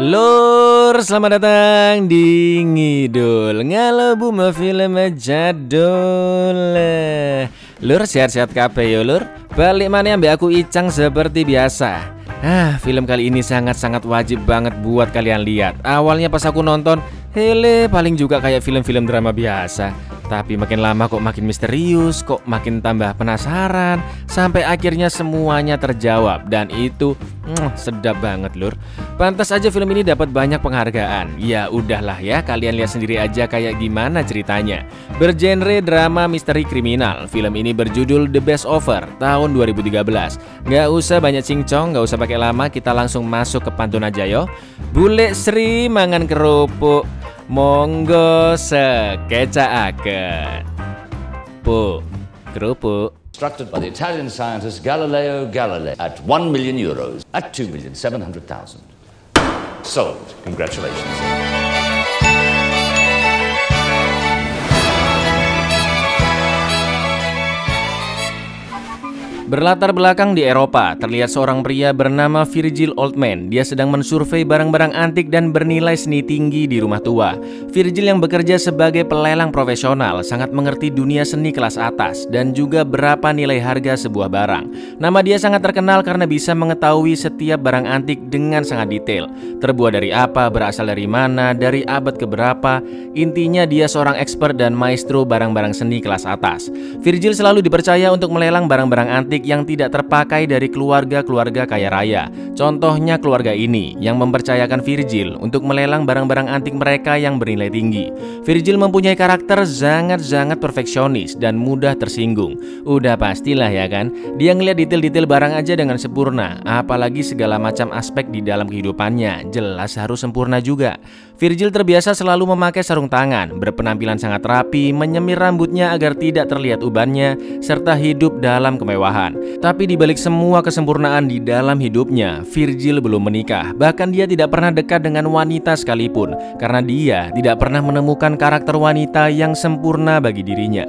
Lur, selamat datang di Ngidul Ngalobuma film jadul. Lur, sehat-sehat kabeh ya lur. Balik mana ambek aku Icang seperti biasa. Film kali ini sangat-sangat wajib banget buat kalian lihat. Awalnya pas aku nonton, hele paling juga kayak film-film drama biasa. Tapi makin lama kok makin misterius, kok makin tambah penasaran, sampai akhirnya semuanya terjawab. Dan itu sedap banget lur. Pantas aja film ini dapat banyak penghargaan. Ya udahlah ya, kalian lihat sendiri aja kayak gimana ceritanya. Bergenre drama misteri kriminal. Film ini berjudul The Best Offer tahun 2013. Nggak usah banyak cincong, nggak usah pakai lama, kita langsung masuk ke pantun aja yo. Bule Sri mangan kerupuk, monggo sekecaaken. Kerupuk. Constructed by the Italian scientist Galileo Galilei at €1 million at 2,700,000. Sold. Congratulations. Berlatar belakang di Eropa, terlihat seorang pria bernama Virgil Oldman. Dia sedang mensurvei barang-barang antik dan bernilai seni tinggi di rumah tua. Virgil yang bekerja sebagai pelelang profesional sangat mengerti dunia seni kelas atas dan juga berapa nilai harga sebuah barang. Nama dia sangat terkenal karena bisa mengetahui setiap barang antik dengan sangat detail. Terbuat dari apa, berasal dari mana, dari abad keberapa. Intinya dia seorang expert dan maestro barang-barang seni kelas atas. Virgil selalu dipercaya untuk melelang barang-barang antik yang tidak terpakai dari keluarga-keluarga kaya raya. Contohnya keluarga ini yang mempercayakan Virgil untuk melelang barang-barang antik mereka yang bernilai tinggi. Virgil mempunyai karakter sangat-sangat perfeksionis dan mudah tersinggung. Udah pastilah ya kan, dia ngeliat detail-detail barang aja dengan sempurna. Apalagi segala macam aspek di dalam kehidupannya jelas harus sempurna juga. Virgil terbiasa selalu memakai sarung tangan, berpenampilan sangat rapi, menyemir rambutnya agar tidak terlihat ubannya, serta hidup dalam kemewahan. Tapi dibalik semua kesempurnaan di dalam hidupnya, Virgil belum menikah. Bahkan dia tidak pernah dekat dengan wanita sekalipun, karena dia tidak pernah menemukan karakter wanita yang sempurna bagi dirinya.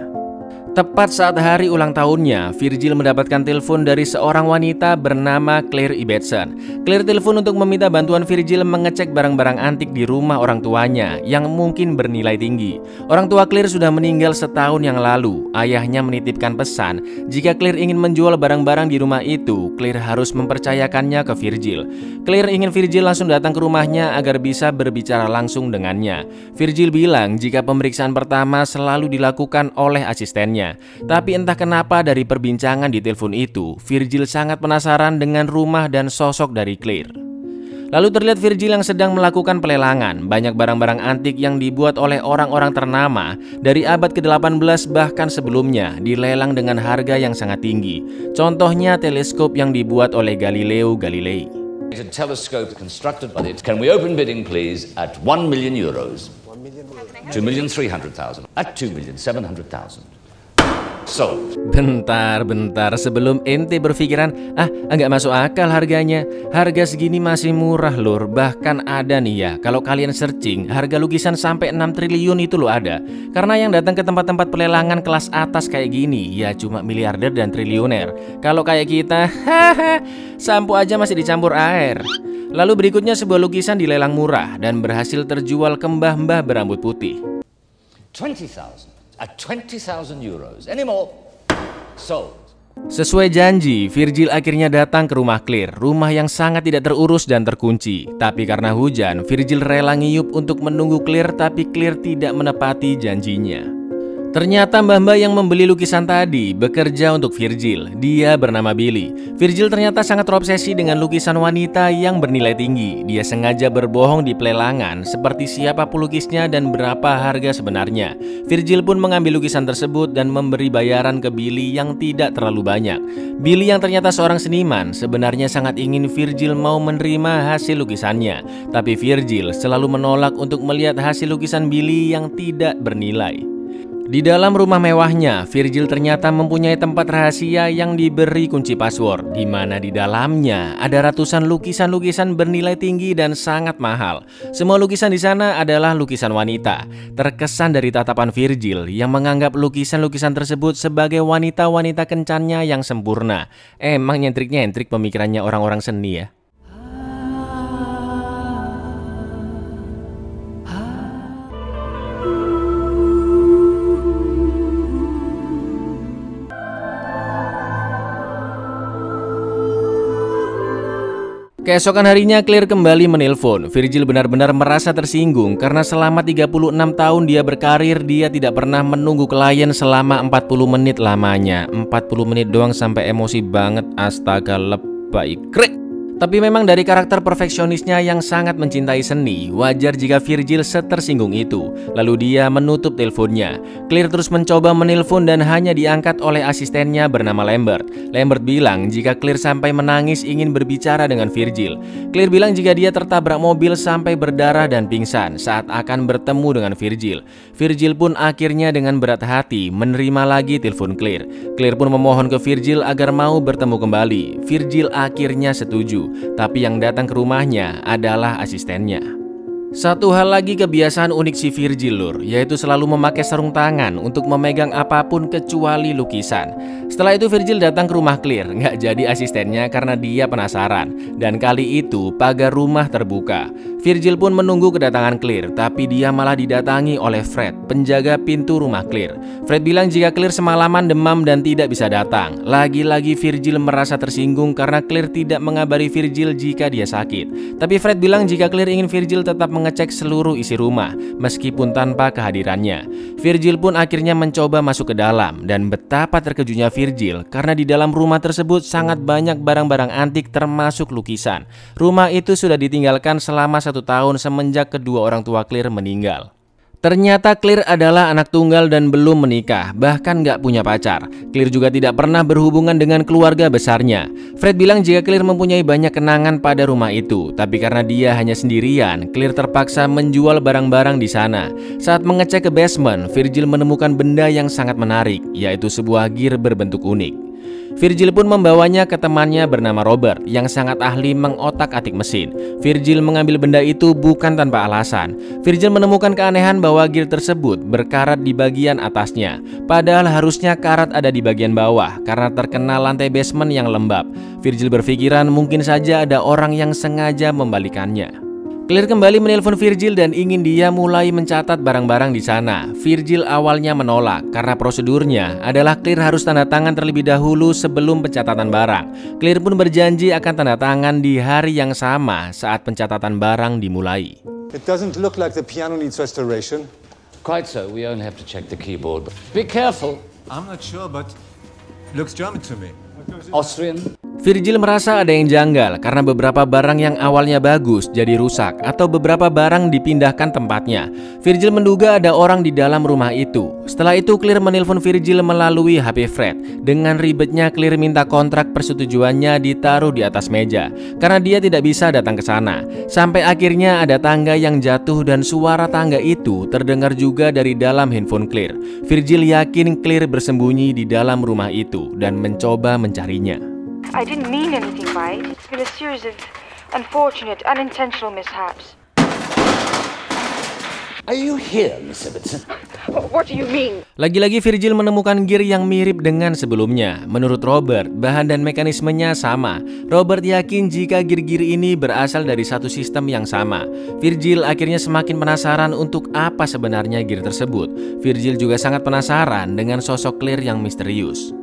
Tepat saat hari ulang tahunnya, Virgil mendapatkan telepon dari seorang wanita bernama Claire Ibbetson. Claire telepon untuk meminta bantuan Virgil mengecek barang-barang antik di rumah orang tuanya yang mungkin bernilai tinggi. Orang tua Claire sudah meninggal setahun yang lalu. Ayahnya menitipkan pesan, jika Claire ingin menjual barang-barang di rumah itu, Claire harus mempercayakannya ke Virgil. Claire ingin Virgil langsung datang ke rumahnya agar bisa berbicara langsung dengannya. Virgil bilang jika pemeriksaan pertama selalu dilakukan oleh asistennya. Tapi entah kenapa dari perbincangan di telepon itu, Virgil sangat penasaran dengan rumah dan sosok dari Claire. Lalu terlihat Virgil yang sedang melakukan pelelangan. Banyak barang-barang antik yang dibuat oleh orang-orang ternama dari abad ke-18 bahkan sebelumnya dilelang dengan harga yang sangat tinggi. Contohnya teleskop yang dibuat oleh Galileo Galilei. Telescope constructed by the... Can we open bidding please at €1 million? 2,300,000 at 2,700,000. Bentar, sebelum ente berpikiran, nggak masuk akal harganya. Harga segini masih murah lur. Bahkan ada nih ya, kalau kalian searching, harga lukisan sampai 6 triliun itu loh ada. Karena yang datang ke tempat-tempat pelelangan kelas atas kayak gini, ya cuma miliarder dan triliuner. Kalau kayak kita, sampo aja masih dicampur air. Lalu berikutnya sebuah lukisan dilelang murah dan berhasil terjual ke mbah-mbah berambut putih. 20,000. At €20,000. Any more? Sold. Sesuai janji, Virgil akhirnya datang ke rumah Claire, rumah yang sangat tidak terurus dan terkunci. Tapi karena hujan, Virgil rela ngiyup untuk menunggu Claire, tapi Claire tidak menepati janjinya. Ternyata mbah-mbah yang membeli lukisan tadi bekerja untuk Virgil. Dia bernama Billy. Virgil ternyata sangat terobsesi dengan lukisan wanita yang bernilai tinggi. Dia sengaja berbohong di pelelangan seperti siapa pelukisnya dan berapa harga sebenarnya. Virgil pun mengambil lukisan tersebut dan memberi bayaran ke Billy yang tidak terlalu banyak. Billy yang ternyata seorang seniman sebenarnya sangat ingin Virgil mau menerima hasil lukisannya. Tapi Virgil selalu menolak untuk melihat hasil lukisan Billy yang tidak bernilai. Di dalam rumah mewahnya, Virgil ternyata mempunyai tempat rahasia yang diberi kunci password, di mana di dalamnya ada ratusan lukisan-lukisan bernilai tinggi dan sangat mahal. Semua lukisan di sana adalah lukisan wanita. Terkesan dari tatapan Virgil yang menganggap lukisan-lukisan tersebut sebagai wanita-wanita kencannya yang sempurna. Emang nyentrik-nyentrik pemikirannya orang-orang seni ya. Keesokan harinya Claire kembali menelpon. Virgil benar-benar merasa tersinggung karena selama 36 tahun dia berkarir, dia tidak pernah menunggu klien selama 40 menit lamanya. 40 menit doang sampai emosi banget, astaga, lebay krek. Tapi memang dari karakter perfeksionisnya yang sangat mencintai seni, wajar jika Virgil setersinggung itu. Lalu dia menutup teleponnya. Claire terus mencoba menelpon dan hanya diangkat oleh asistennya bernama Lambert. Lambert bilang jika Claire sampai menangis ingin berbicara dengan Virgil. Claire bilang jika dia tertabrak mobil sampai berdarah dan pingsan saat akan bertemu dengan Virgil. Virgil pun akhirnya dengan berat hati menerima lagi telepon Claire. Claire pun memohon ke Virgil agar mau bertemu kembali. Virgil akhirnya setuju. Tapi yang datang ke rumahnya adalah asistennya. Satu hal lagi kebiasaan unik si Virgil lur, yaitu selalu memakai sarung tangan untuk memegang apapun kecuali lukisan. Setelah itu Virgil datang ke rumah Claire, nggak jadi asistennya karena dia penasaran. Dan kali itu pagar rumah terbuka. Virgil pun menunggu kedatangan Claire, tapi dia malah didatangi oleh Fred, penjaga pintu rumah Claire. Fred bilang jika Claire semalaman demam dan tidak bisa datang. Lagi-lagi Virgil merasa tersinggung karena Claire tidak mengabari Virgil jika dia sakit. Tapi Fred bilang jika Claire ingin Virgil tetap mengecek seluruh isi rumah meskipun tanpa kehadirannya. Virgil pun akhirnya mencoba masuk ke dalam dan betapa terkejutnya Virgil karena di dalam rumah tersebut sangat banyak barang-barang antik termasuk lukisan. Rumah itu sudah ditinggalkan selama 1 tahun semenjak kedua orang tua Claire meninggal. Ternyata Claire adalah anak tunggal dan belum menikah, bahkan gak punya pacar. Claire juga tidak pernah berhubungan dengan keluarga besarnya. Fred bilang jika Claire mempunyai banyak kenangan pada rumah itu, tapi karena dia hanya sendirian, Claire terpaksa menjual barang-barang di sana. Saat mengecek ke basement, Virgil menemukan benda yang sangat menarik, yaitu sebuah gear berbentuk unik. Virgil pun membawanya ke temannya bernama Robert yang sangat ahli mengotak-atik mesin. Virgil mengambil benda itu bukan tanpa alasan. Virgil menemukan keanehan bahwa gear tersebut berkarat di bagian atasnya. Padahal harusnya karat ada di bagian bawah karena terkena lantai basement yang lembab. Virgil berpikiran mungkin saja ada orang yang sengaja membalikannya. Claire kembali menelpon Virgil dan ingin dia mulai mencatat barang-barang di sana. Virgil awalnya menolak karena prosedurnya adalah Claire harus tanda tangan terlebih dahulu sebelum pencatatan barang. Claire pun berjanji akan tanda tangan di hari yang sama saat pencatatan barang dimulai. It doesn't look like the piano needs restoration. Quite so. We only have to check the keyboard. Be careful. I'm not sure, but looks German to me. Austrian. Virgil merasa ada yang janggal karena beberapa barang yang awalnya bagus jadi rusak atau beberapa barang dipindahkan tempatnya. Virgil menduga ada orang di dalam rumah itu. Setelah itu Claire menelpon Virgil melalui HP Fred. Dengan ribetnya Claire minta kontrak persetujuannya ditaruh di atas meja karena dia tidak bisa datang ke sana. Sampai akhirnya ada tangga yang jatuh dan suara tangga itu terdengar juga dari dalam handphone Claire. Virgil yakin Claire bersembunyi di dalam rumah itu dan mencoba mencarinya. I didn't mean anything by it. It's been a series of unfortunate, unintentional mishaps. Are you here, Miss Ibbotson? What do you mean? Lagi-lagi Virgil menemukan gear yang mirip dengan sebelumnya. Menurut Robert, bahan dan mekanismenya sama. Robert yakin jika gear-gear ini berasal dari satu sistem yang sama. Virgil akhirnya semakin penasaran untuk apa sebenarnya gear tersebut. Virgil juga sangat penasaran dengan sosok Claire yang misterius.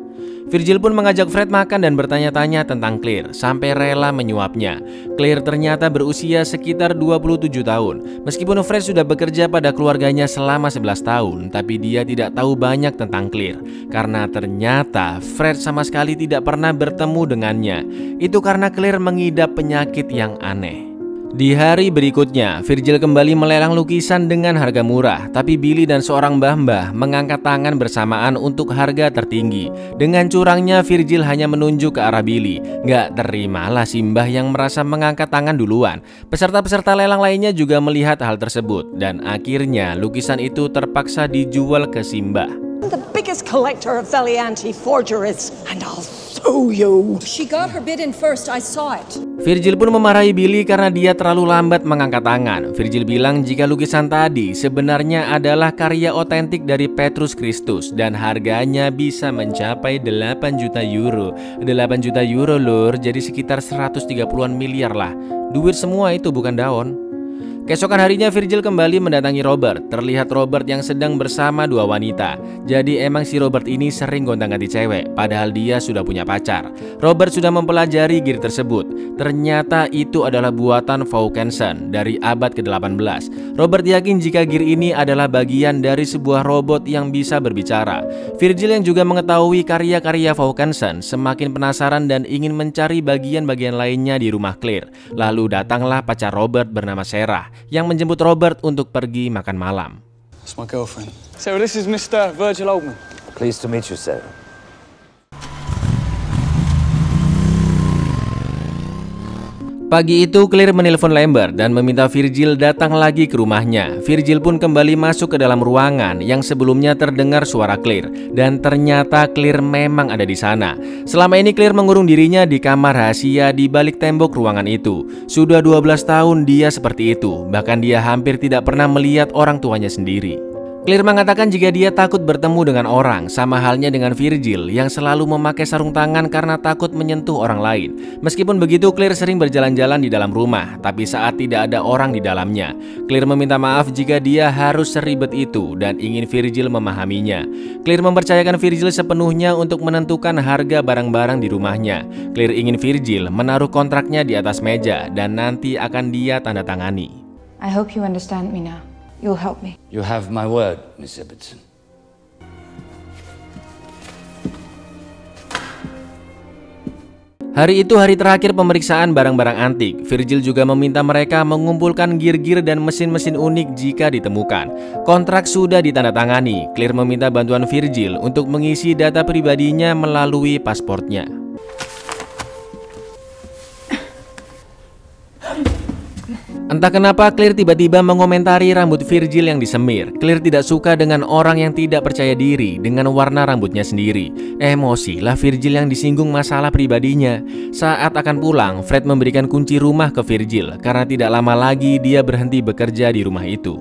Virgil pun mengajak Fred makan dan bertanya-tanya tentang Claire sampai rela menyuapnya. Claire ternyata berusia sekitar 27 tahun. Meskipun Fred sudah bekerja pada keluarganya selama 11 tahun, tapi dia tidak tahu banyak tentang Claire. Karena ternyata Fred sama sekali tidak pernah bertemu dengannya. Itu karena Claire mengidap penyakit yang aneh. Di hari berikutnya, Virgil kembali melelang lukisan dengan harga murah, tapi Billy dan seorang mbah-mbah mengangkat tangan bersamaan untuk harga tertinggi. Dengan curangnya, Virgil hanya menunjuk ke arah Billy. Nggak terimalah si mbah yang merasa mengangkat tangan duluan. Peserta-peserta lelang lainnya juga melihat hal tersebut, dan akhirnya lukisan itu terpaksa dijual ke si mbah. I'm the biggest collector of Valianti forgeries, and I'll sue you. She got her bid in first, I saw it. Virgil pun memarahi Billy karena dia terlalu lambat mengangkat tangan. Virgil bilang jika lukisan tadi sebenarnya adalah karya otentik dari Petrus Christus dan harganya bisa mencapai 8 juta euro. 8 juta euro lur, jadi sekitar 130-an miliar lah. Duit semua itu, bukan daun. Keesokan harinya Virgil kembali mendatangi Robert. Terlihat Robert yang sedang bersama dua wanita. Jadi emang si Robert ini sering gonta-ganti cewek, padahal dia sudah punya pacar. Robert sudah mempelajari gear tersebut. Ternyata itu adalah buatan Vaucanson dari abad ke-18. Robert yakin jika gear ini adalah bagian dari sebuah robot yang bisa berbicara. Virgil yang juga mengetahui karya-karya Vaucanson semakin penasaran dan ingin mencari bagian-bagian lainnya di rumah Claire. Lalu datanglah pacar Robert bernama Sarah yang menjemput Robert untuk pergi makan malam. That's my girlfriend. Sarah, this is Mr. Virgil Oldman. Pleased to meet you, Sarah. Pagi itu Claire menelpon Lambert dan meminta Virgil datang lagi ke rumahnya. Virgil pun kembali masuk ke dalam ruangan yang sebelumnya terdengar suara Claire, dan ternyata Claire memang ada di sana. Selama ini Claire mengurung dirinya di kamar rahasia di balik tembok ruangan itu. Sudah 12 tahun dia seperti itu, bahkan dia hampir tidak pernah melihat orang tuanya sendiri. Claire mengatakan jika dia takut bertemu dengan orang, sama halnya dengan Virgil yang selalu memakai sarung tangan karena takut menyentuh orang lain. Meskipun begitu, Claire sering berjalan-jalan di dalam rumah, tapi saat tidak ada orang di dalamnya. Claire meminta maaf jika dia harus seribet itu dan ingin Virgil memahaminya. Claire mempercayakan Virgil sepenuhnya untuk menentukan harga barang-barang di rumahnya. Claire ingin Virgil menaruh kontraknya di atas meja dan nanti akan dia tanda tangani. I hope you understand me now. You'll help me. You have my word, Miss Ibbotson. Hari itu hari terakhir pemeriksaan barang-barang antik. Virgil juga meminta mereka mengumpulkan gear-gear dan mesin-mesin unik jika ditemukan. Kontrak sudah ditandatangani. Claire meminta bantuan Virgil untuk mengisi data pribadinya melalui pasportnya. Entah kenapa Claire tiba-tiba mengomentari rambut Virgil yang disemir. Claire tidak suka dengan orang yang tidak percaya diri dengan warna rambutnya sendiri. Emosilah Virgil yang disinggung masalah pribadinya. Saat akan pulang, Fred memberikan kunci rumah ke Virgil karena tidak lama lagi dia berhenti bekerja di rumah itu.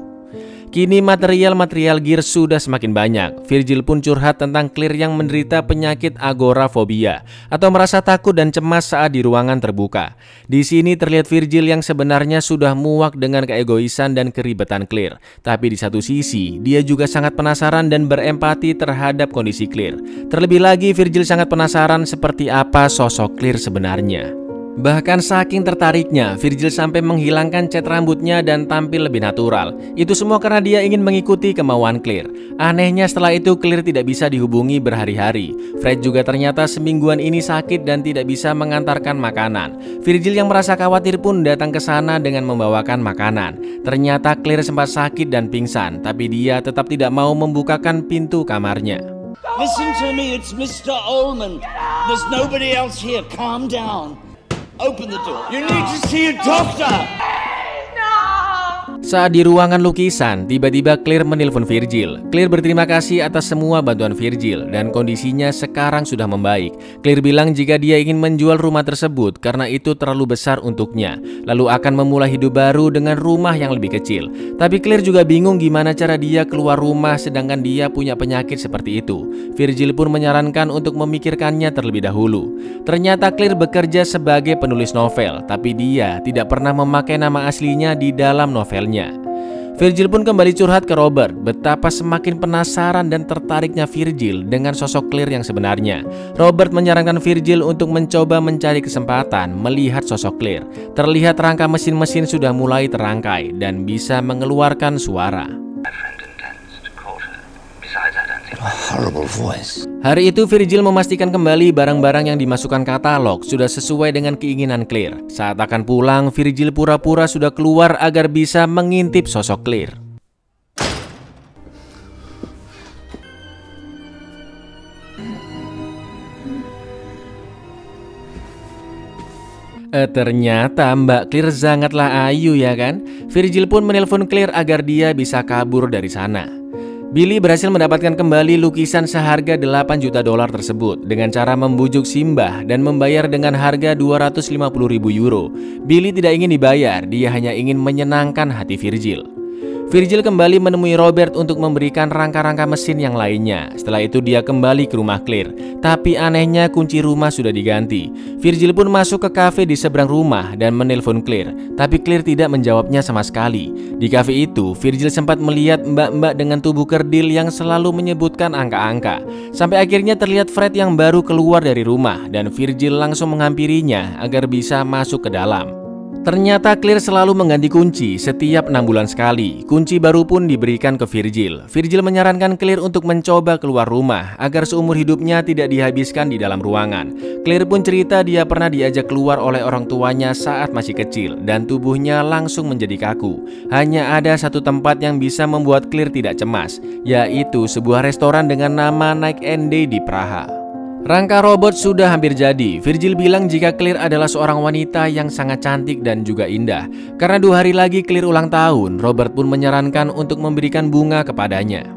Kini material-material gear sudah semakin banyak. Virgil pun curhat tentang Claire yang menderita penyakit agorafobia atau merasa takut dan cemas saat di ruangan terbuka. Di sini terlihat Virgil yang sebenarnya sudah muak dengan keegoisan dan keribetan Claire. Tapi di satu sisi, dia juga sangat penasaran dan berempati terhadap kondisi Claire. Terlebih lagi, Virgil sangat penasaran seperti apa sosok Claire sebenarnya. Bahkan saking tertariknya, Virgil sampai menghilangkan cat rambutnya dan tampil lebih natural. Itu semua karena dia ingin mengikuti kemauan Claire. Anehnya setelah itu Claire tidak bisa dihubungi berhari-hari. Fred juga ternyata semingguan ini sakit dan tidak bisa mengantarkan makanan. Virgil yang merasa khawatir pun datang ke sana dengan membawakan makanan. Ternyata Claire sempat sakit dan pingsan, tapi dia tetap tidak mau membukakan pintu kamarnya. Listen to me, it's Mr. Ullman. There's nobody else here. Calm down. Open the door. You need to see a doctor. Saat di ruangan lukisan, tiba-tiba Claire menelpon Virgil. Claire berterima kasih atas semua bantuan Virgil dan kondisinya sekarang sudah membaik. Claire bilang jika dia ingin menjual rumah tersebut karena itu terlalu besar untuknya, lalu akan memulai hidup baru dengan rumah yang lebih kecil. Tapi Claire juga bingung gimana cara dia keluar rumah sedangkan dia punya penyakit seperti itu. Virgil pun menyarankan untuk memikirkannya terlebih dahulu. Ternyata Claire bekerja sebagai penulis novel, tapi dia tidak pernah memakai nama aslinya di dalam novelnya. Virgil pun kembali curhat ke Robert betapa semakin penasaran dan tertariknya Virgil dengan sosok Claire yang sebenarnya. Robert menyarankan Virgil untuk mencoba mencari kesempatan melihat sosok Claire. Terlihat rangka mesin-mesin sudah mulai terangkai dan bisa mengeluarkan suara. Hari itu Virgil memastikan kembali barang-barang yang dimasukkan katalog sudah sesuai dengan keinginan Claire. Saat akan pulang, Virgil pura-pura sudah keluar agar bisa mengintip sosok Claire. Ternyata Mbak Claire sangatlah ayu ya kan? Virgil pun menelpon Claire agar dia bisa kabur dari sana. Billy berhasil mendapatkan kembali lukisan seharga 8 juta dolar tersebut dengan cara membujuk Simbah dan membayar dengan harga 250.000 euro. Billy tidak ingin dibayar, dia hanya ingin menyenangkan hati Virgil. Virgil kembali menemui Robert untuk memberikan rangka-rangka mesin yang lainnya. Setelah itu dia kembali ke rumah Claire. Tapi anehnya kunci rumah sudah diganti. Virgil pun masuk ke kafe di seberang rumah dan menelpon Claire. Tapi Claire tidak menjawabnya sama sekali. Di kafe itu, Virgil sempat melihat mbak-mbak dengan tubuh kerdil yang selalu menyebutkan angka-angka. Sampai akhirnya terlihat Fred yang baru keluar dari rumah dan Virgil langsung menghampirinya agar bisa masuk ke dalam. Ternyata Claire selalu mengganti kunci setiap 6 bulan sekali. Kunci baru pun diberikan ke Virgil. Virgil menyarankan Claire untuk mencoba keluar rumah agar seumur hidupnya tidak dihabiskan di dalam ruangan. Claire pun cerita dia pernah diajak keluar oleh orang tuanya saat masih kecil dan tubuhnya langsung menjadi kaku. Hanya ada satu tempat yang bisa membuat Claire tidak cemas, yaitu sebuah restoran dengan nama Night and Day di Praha. Rangka robot sudah hampir jadi. Virgil bilang jika Claire adalah seorang wanita yang sangat cantik dan juga indah. Karena 2 hari lagi Claire ulang tahun, Robert pun menyarankan untuk memberikan bunga kepadanya.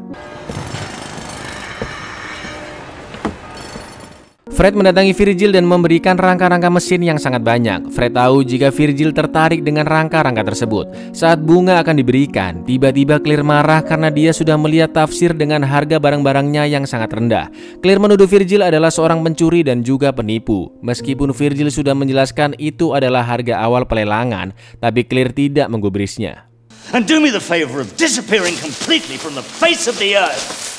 Fred mendatangi Virgil dan memberikan rangka-rangka mesin yang sangat banyak. Fred tahu jika Virgil tertarik dengan rangka-rangka tersebut. Saat bunga akan diberikan, tiba-tiba Claire marah karena dia sudah melihat tafsir dengan harga barang-barangnya yang sangat rendah. Claire menuduh Virgil adalah seorang pencuri dan juga penipu. Meskipun Virgil sudah menjelaskan itu adalah harga awal pelelangan, tapi Claire tidak menggubrisnya. And do me the favor of disappearing completely from the face of the earth.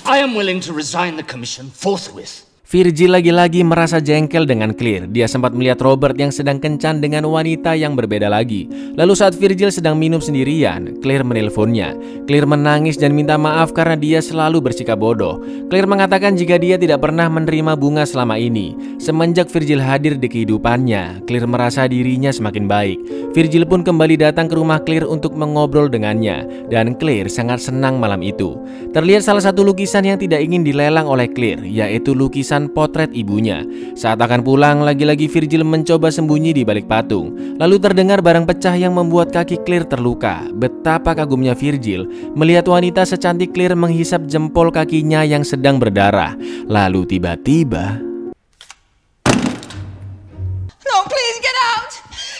I am willing to resign the commission forthwith. Virgil lagi-lagi merasa jengkel dengan Claire. Dia sempat melihat Robert yang sedang kencan dengan wanita yang berbeda lagi. Lalu saat Virgil sedang minum sendirian, Claire menelponnya. Claire menangis dan minta maaf karena dia selalu bersikap bodoh. Claire mengatakan jika dia tidak pernah menerima bunga selama ini. Semenjak Virgil hadir di kehidupannya, Claire merasa dirinya semakin baik. Virgil pun kembali datang ke rumah Claire untuk mengobrol dengannya. Dan Claire sangat senang malam itu. Terlihat salah satu lukisan yang tidak ingin dilelang oleh Claire, yaitu lukisan potret ibunya. Saat akan pulang, lagi-lagi Virgil mencoba sembunyi di balik patung. Lalu terdengar barang pecah yang membuat kaki Claire terluka. Betapa kagumnya Virgil melihat wanita secantik Claire menghisap jempol kakinya yang sedang berdarah. Lalu tiba-tiba, No, please get out!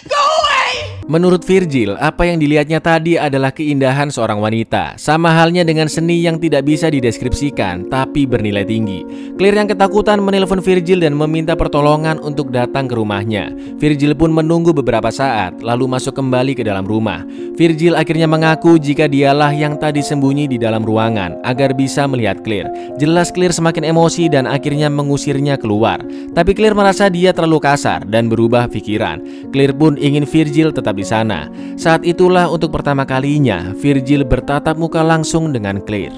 Go away! menurut Virgil, apa yang dilihatnya tadi adalah keindahan seorang wanita. Sama halnya dengan seni yang tidak bisa dideskripsikan, tapi bernilai tinggi. Claire yang ketakutan menelpon Virgil dan meminta pertolongan untuk datang ke rumahnya. Virgil pun menunggu beberapa saat, lalu masuk kembali ke dalam rumah. Virgil akhirnya mengaku jika dialah yang tadi sembunyi di dalam ruangan, agar bisa melihat Claire. Jelas Claire semakin emosi dan akhirnya mengusirnya keluar. Tapi Claire merasa dia terlalu kasar dan berubah pikiran. Claire pun ingin Virgil tetap di sana. Saat itulah untuk pertama kalinya Virgil bertatap muka langsung dengan Claire.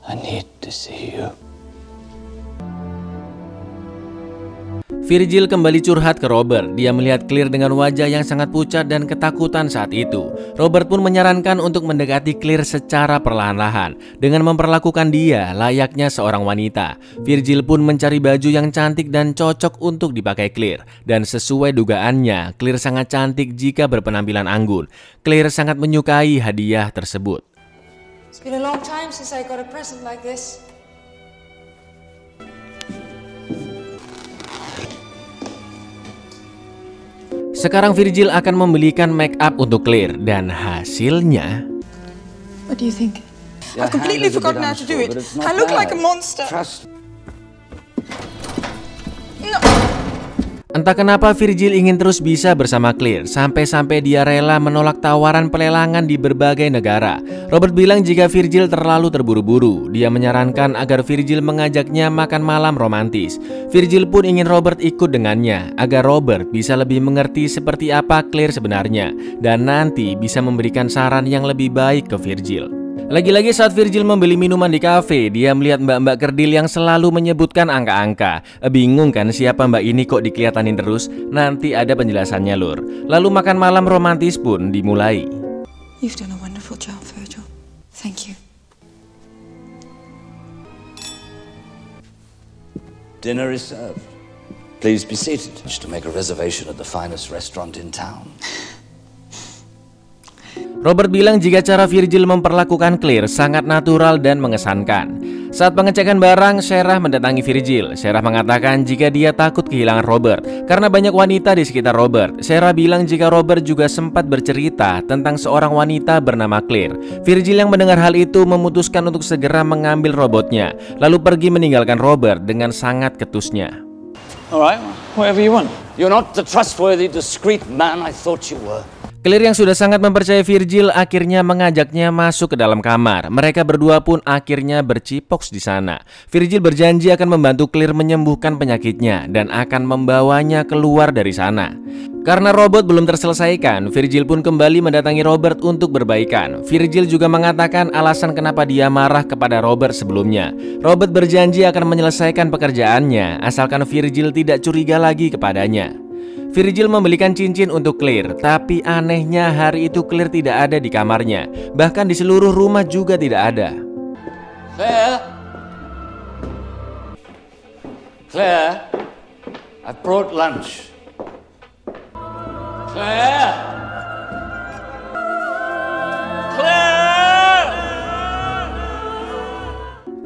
I need to see you. Virgil kembali curhat ke Robert. Dia melihat Claire dengan wajah yang sangat pucat dan ketakutan saat itu. Robert pun menyarankan untuk mendekati Claire secara perlahan-lahan dengan memperlakukan dia layaknya seorang wanita. Virgil pun mencari baju yang cantik dan cocok untuk dipakai Claire. Dan sesuai dugaannya, Claire sangat cantik jika berpenampilan anggun. Claire sangat menyukai hadiah tersebut. It's been a long time since I got a present like this. Sekarang Virgil akan membelikan make up untuk Claire dan hasilnya. What do you think? I've completely forgotten how to do it. I look like a monster. No. Entah kenapa Virgil ingin terus bisa bersama Claire, sampai-sampai dia rela menolak tawaran pelelangan di berbagai negara. Robert bilang jika Virgil terlalu terburu-buru. Dia menyarankan agar Virgil mengajaknya makan malam romantis. Virgil pun ingin Robert ikut dengannya, agar Robert bisa lebih mengerti seperti apa Claire sebenarnya, dan nanti bisa memberikan saran yang lebih baik ke Virgil. Lagi-lagi saat Virgil membeli minuman di kafe, dia melihat mbak-mbak kerdil yang selalu menyebutkan angka-angka. Bingung kan siapa mbak ini kok dikelihatanin terus? Nanti ada penjelasannya lur. Lalu makan malam romantis pun dimulai. You've done a wonderful job, Virgil. Thank you. Dinner is served. Please be seated. Just to make a reservation at the finest restaurant in town. Robert bilang jika cara Virgil memperlakukan Claire sangat natural dan mengesankan. Saat pengecekan barang, Sarah mendatangi Virgil. Sarah mengatakan jika dia takut kehilangan Robert karena banyak wanita di sekitar Robert. Sarah bilang jika Robert juga sempat bercerita tentang seorang wanita bernama Claire. Virgil yang mendengar hal itu memutuskan untuk segera mengambil robotnya, lalu pergi meninggalkan Robert dengan sangat ketusnya. Alright, whatever you want. You're not the trustworthy, discreet man I thought you were. Claire yang sudah sangat mempercayai Virgil akhirnya mengajaknya masuk ke dalam kamar. Mereka berdua pun akhirnya bercipoks di sana. Virgil berjanji akan membantu Claire menyembuhkan penyakitnya dan akan membawanya keluar dari sana. Karena robot belum terselesaikan, Virgil pun kembali mendatangi Robert untuk berbaikan. Virgil juga mengatakan alasan kenapa dia marah kepada Robert sebelumnya. Robert berjanji akan menyelesaikan pekerjaannya asalkan Virgil tidak curiga lagi kepadanya. Virgil membelikan cincin untuk Claire, tapi anehnya hari itu Claire tidak ada di kamarnya. Bahkan di seluruh rumah juga tidak ada. Claire, I brought lunch. Claire!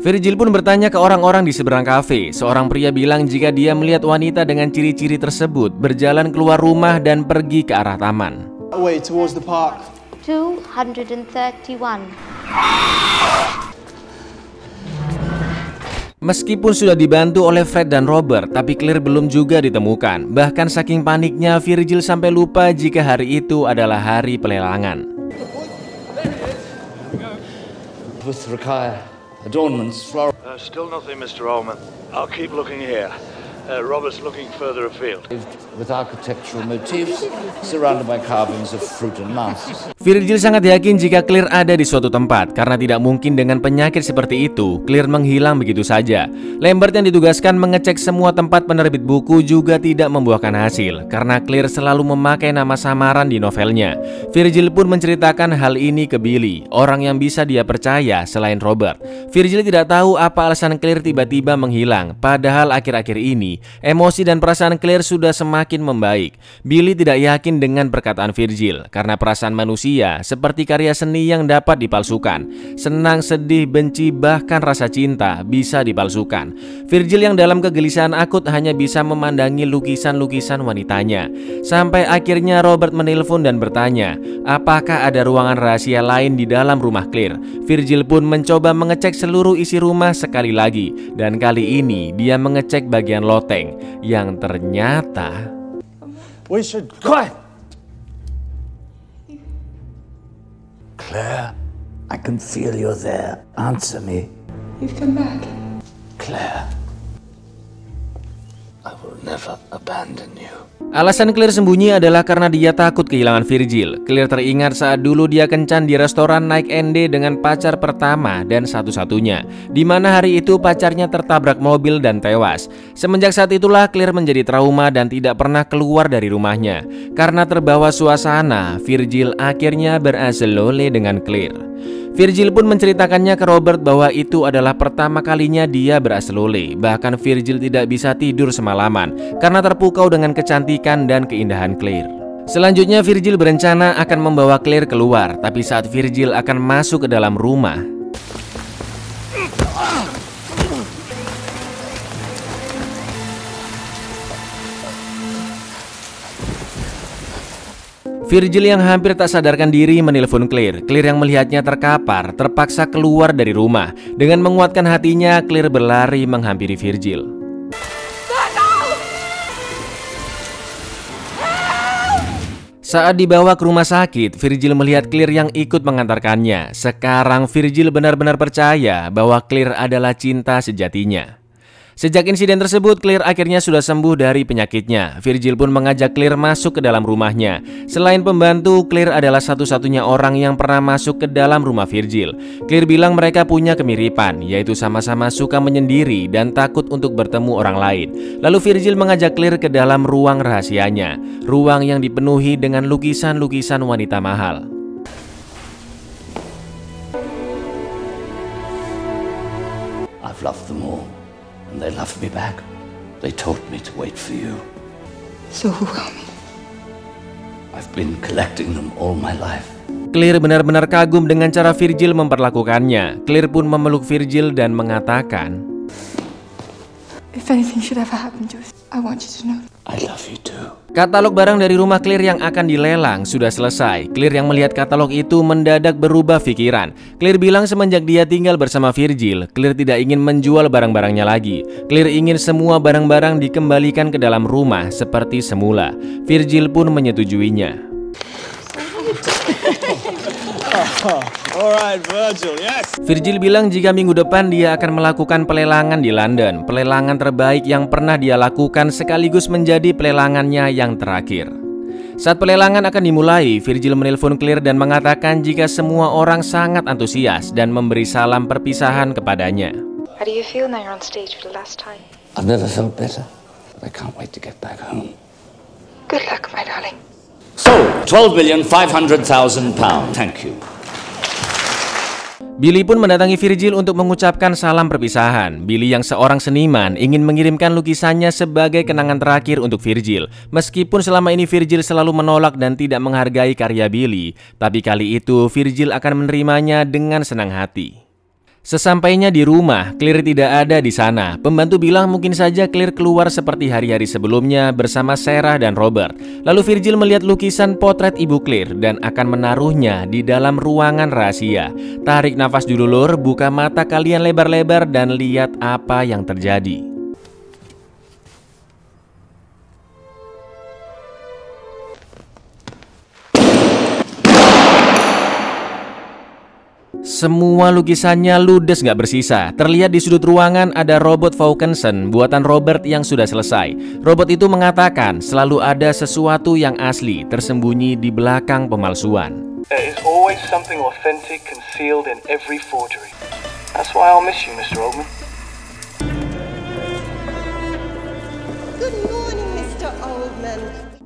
Virgil pun bertanya ke orang-orang di seberang kafe. Seorang pria bilang jika dia melihat wanita dengan ciri-ciri tersebut berjalan keluar rumah dan pergi ke arah taman. Away towards the park. 231. Meskipun sudah dibantu oleh Fred dan Robert, tapi Claire belum juga ditemukan. Bahkan saking paniknya, Virgil sampai lupa jika hari itu adalah hari pelelangan. With Rakaya. Adornments, floral. Still nothing, Mr. Ullman. I'll keep looking here. Robert's looking further afield. With architectural motifs surrounded by carvings of fruit and mouse. Virgil sangat yakin jika Claire ada di suatu tempat karena tidak mungkin dengan penyakit seperti itu Claire menghilang begitu saja. Lambert yang ditugaskan mengecek semua tempat penerbit buku juga tidak membuahkan hasil karena Claire selalu memakai nama samaran di novelnya. Virgil pun menceritakan hal ini ke Billy, orang yang bisa dia percaya selain Robert. Virgil tidak tahu apa alasan Claire tiba-tiba menghilang, padahal akhir-akhir ini emosi dan perasaan Claire sudah semakin membaik. Billy tidak yakin dengan perkataan Virgil karena perasaan manusia seperti karya seni yang dapat dipalsukan. Senang, sedih, benci, bahkan rasa cinta bisa dipalsukan. Virgil yang dalam kegelisahan akut hanya bisa memandangi lukisan-lukisan wanitanya. Sampai akhirnya Robert menelpon dan bertanya, apakah ada ruangan rahasia lain di dalam rumah Claire. Virgil pun mencoba mengecek seluruh isi rumah sekali lagi, dan kali ini dia mengecek bagian loteng yang ternyata We should... Quiet! Claire, I can feel you're there. Answer me. You've come back. Claire, I will never abandon you. Alasan Claire sembunyi adalah karena dia takut kehilangan Virgil. Claire teringat saat dulu dia kencan di restoran Night and Day dengan pacar pertama dan satu-satunya, di mana hari itu pacarnya tertabrak mobil dan tewas. Semenjak saat itulah Claire menjadi trauma dan tidak pernah keluar dari rumahnya. Karena terbawa suasana, Virgil akhirnya beraselole dengan Claire. Virgil pun menceritakannya ke Robert bahwa itu adalah pertama kalinya dia beraselole. Bahkan Virgil tidak bisa tidur semalaman karena terpukau dengan kecantikan dan keindahan Claire. Selanjutnya Virgil berencana akan membawa Claire keluar, tapi saat Virgil akan masuk ke dalam rumah, Virgil yang hampir tak sadarkan diri menelpon Claire. Claire yang melihatnya terkapar terpaksa keluar dari rumah. Dengan menguatkan hatinya, Claire berlari menghampiri Virgil. Saat dibawa ke rumah sakit, Virgil melihat Claire yang ikut mengantarkannya. Sekarang Virgil benar-benar percaya bahwa Claire adalah cinta sejatinya. Sejak insiden tersebut, Claire akhirnya sudah sembuh dari penyakitnya. Virgil pun mengajak Claire masuk ke dalam rumahnya. Selain pembantu, Claire adalah satu-satunya orang yang pernah masuk ke dalam rumah Virgil. Claire bilang mereka punya kemiripan, yaitu sama-sama suka menyendiri dan takut untuk bertemu orang lain. Lalu Virgil mengajak Claire ke dalam ruang rahasianya, ruang yang dipenuhi dengan lukisan-lukisan wanita mahal. I've loved them all. And they loved me back. They taught me to wait for you. So who are me? I've been collecting them all my life. Claire benar-benar kagum dengan cara Virgil memperlakukannya. Claire pun memeluk Virgil dan mengatakan, If anything should ever happen to us, I want you to know. I love you too. Katalog barang dari rumah Claire yang akan dilelang sudah selesai. Claire yang melihat katalog itu mendadak berubah pikiran. Claire bilang semenjak dia tinggal bersama Virgil, Claire tidak ingin menjual barang-barangnya lagi. Claire ingin semua barang-barang dikembalikan ke dalam rumah seperti semula. Virgil pun menyetujuinya. Alright, Virgil, yes. Virgil bilang jika minggu depan dia akan melakukan pelelangan di London. Pelelangan terbaik yang pernah dia lakukan sekaligus menjadi pelelangannya yang terakhir. Saat pelelangan akan dimulai, Virgil menelpon Claire dan mengatakan jika semua orang sangat antusias dan memberi salam perpisahan kepadanya. How do you feel now you're on stage for the last time? I've never felt better. I can't wait to get back home. Good luck, my darling. Sold! £12,500,000. Thank you. Billy pun mendatangi Virgil untuk mengucapkan salam perpisahan. Billy yang seorang seniman ingin mengirimkan lukisannya sebagai kenangan terakhir untuk Virgil. Meskipun selama ini Virgil selalu menolak dan tidak menghargai karya Billy, tapi kali itu Virgil akan menerimanya dengan senang hati. Sesampainya di rumah, Claire tidak ada di sana. Pembantu bilang mungkin saja Claire keluar seperti hari-hari sebelumnya bersama Sarah dan Robert. Lalu Virgil melihat lukisan potret ibu Claire dan akan menaruhnya di dalam ruangan rahasia. Tarik nafas dulu lur, buka mata kalian lebar-lebar dan lihat apa yang terjadi. Semua lukisannya ludes gak bersisa. Terlihat di sudut ruangan ada robot Vaucanson buatan Robert yang sudah selesai. Robot itu mengatakan selalu ada sesuatu yang asli tersembunyi di belakang pemalsuan. There is always something authentic concealed in every forgery. That's why I'll miss you, Mr. Oldman. Good morning, Mr. Oldman.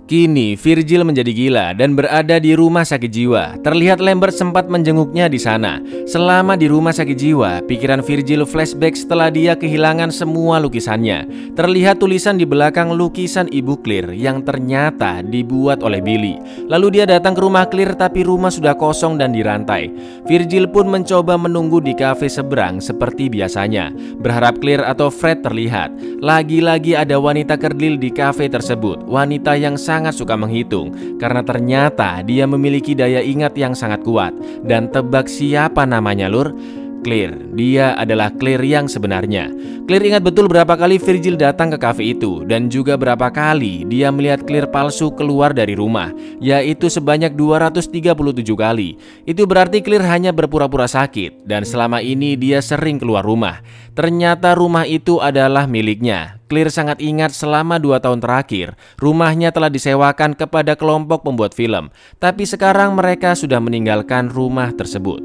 Kini Virgil menjadi gila dan berada di rumah sakit jiwa. Terlihat Lambert sempat menjenguknya di sana. Selama di rumah sakit jiwa, pikiran Virgil flashback setelah dia kehilangan semua lukisannya. Terlihat tulisan di belakang lukisan ibu Claire yang ternyata dibuat oleh Billy. Lalu dia datang ke rumah Claire tapi rumah sudah kosong dan dirantai. Virgil pun mencoba menunggu di kafe seberang seperti biasanya, berharap Claire atau Fred terlihat. Lagi-lagi ada wanita kerdil di kafe tersebut. Wanita yang sangat suka menghitung karena ternyata dia memiliki daya ingat yang sangat kuat. Dan tebak siapa namanya lur? Claire. Dia adalah Claire yang sebenarnya. Claire ingat betul berapa kali Virgil datang ke kafe itu dan juga berapa kali dia melihat Claire palsu keluar dari rumah, yaitu sebanyak 237 kali. Itu berarti Claire hanya berpura-pura sakit dan selama ini dia sering keluar rumah. Ternyata rumah itu adalah miliknya. Claire sangat ingat selama 2 tahun terakhir, rumahnya telah disewakan kepada kelompok pembuat film. Tapi sekarang mereka sudah meninggalkan rumah tersebut.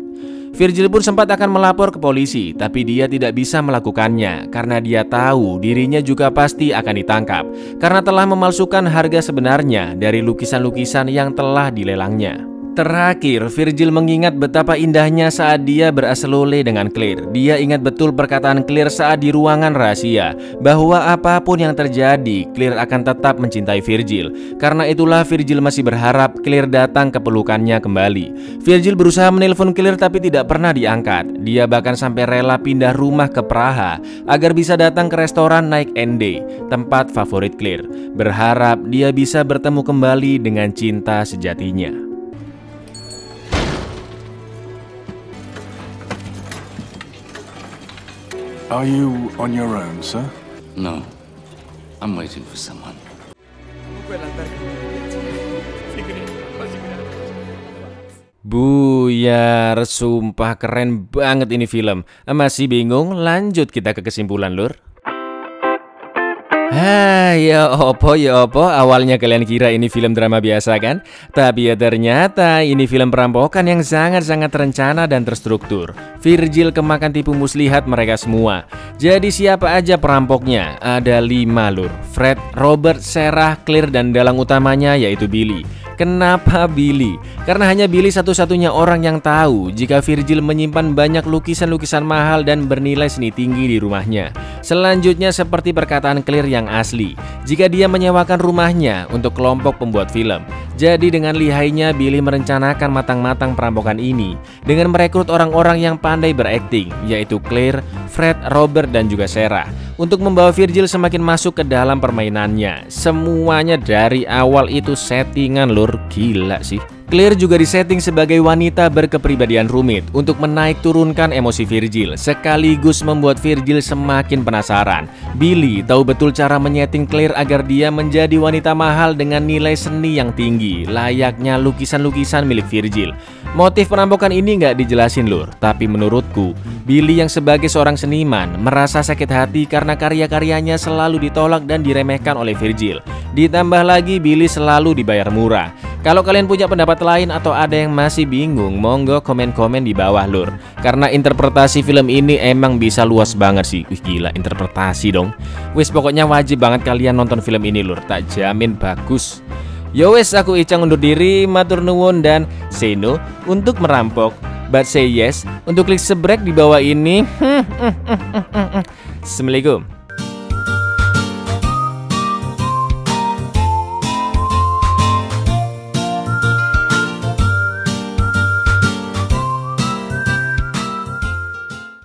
Virgil pun sempat akan melapor ke polisi, tapi dia tidak bisa melakukannya karena dia tahu dirinya juga pasti akan ditangkap karena telah memalsukan harga sebenarnya dari lukisan-lukisan yang telah dilelangnya. Terakhir, Virgil mengingat betapa indahnya saat dia beraselole dengan Claire. Dia ingat betul perkataan Claire saat di ruangan rahasia, bahwa apapun yang terjadi, Claire akan tetap mencintai Virgil. Karena itulah Virgil masih berharap Claire datang ke pelukannya kembali. Virgil berusaha menelpon Claire tapi tidak pernah diangkat. Dia bahkan sampai rela pindah rumah ke Praha agar bisa datang ke restoran Night and Day, tempat favorit Claire. Berharap dia bisa bertemu kembali dengan cinta sejatinya. Are you on your own, sir? No. I'm waiting for someone. Buyar, sumpah keren banget ini film. Masih bingung? Lanjut kita ke kesimpulan lur. Ya opo, awalnya kalian kira ini film drama biasa kan? Tapi ya ternyata ini film perampokan yang sangat-sangat terencana dan terstruktur. Virgil kemakan tipu muslihat mereka semua. Jadi siapa aja perampoknya? Ada 5 lur. Fred, Robert, Sarah, Claire, dan dalang utamanya yaitu Billy. Kenapa Billy? Karena hanya Billy satu-satunya orang yang tahu jika Virgil menyimpan banyak lukisan-lukisan mahal dan bernilai seni tinggi di rumahnya. Selanjutnya seperti perkataan Claire yang asli, jika dia menyewakan rumahnya untuk kelompok pembuat film. Jadi dengan lihainya Billy merencanakan matang-matang perampokan ini dengan merekrut orang-orang yang pandai berakting, yaitu Claire, Fred, Robert, dan juga Sarah, untuk membawa Virgil semakin masuk ke dalam permainannya. Semuanya dari awal itu settingan lur, gila sih. Claire juga disetting sebagai wanita berkepribadian rumit untuk menaik turunkan emosi Virgil, sekaligus membuat Virgil semakin penasaran. Billy tahu betul cara menyeting Claire agar dia menjadi wanita mahal dengan nilai seni yang tinggi, layaknya lukisan-lukisan milik Virgil. Motif perampokan ini nggak dijelasin lur, tapi menurutku Billy yang sebagai seorang seniman merasa sakit hati karena karya-karyanya selalu ditolak dan diremehkan oleh Virgil. Ditambah lagi Billy selalu dibayar murah. Kalau kalian punya pendapat lain atau ada yang masih bingung, monggo komen-komen di bawah lur. Karena interpretasi film ini emang bisa luas banget sih. Wih gila, interpretasi dong. Wis pokoknya wajib banget kalian nonton film ini lur, tak jamin bagus. Yo wes, aku Icang undur diri, matur nuwun dan say no untuk merampok, but say yes untuk klik subscribe di bawah ini. Assalamualaikum.